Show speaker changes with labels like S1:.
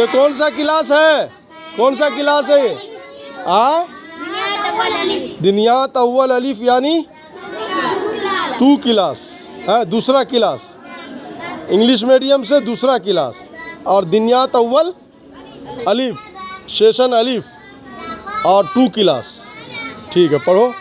S1: ये कौन सा क्लास है? कौन सा क्लास है ये? दिनियात अव्वल अलिफ यानी टू क्लास है, दूसरा क्लास, इंग्लिश मीडियम से दूसरा क्लास। और दिनियात अव्वल अलिफ सेशन अलिफ और टू क्लास। ठीक है, पढ़ो।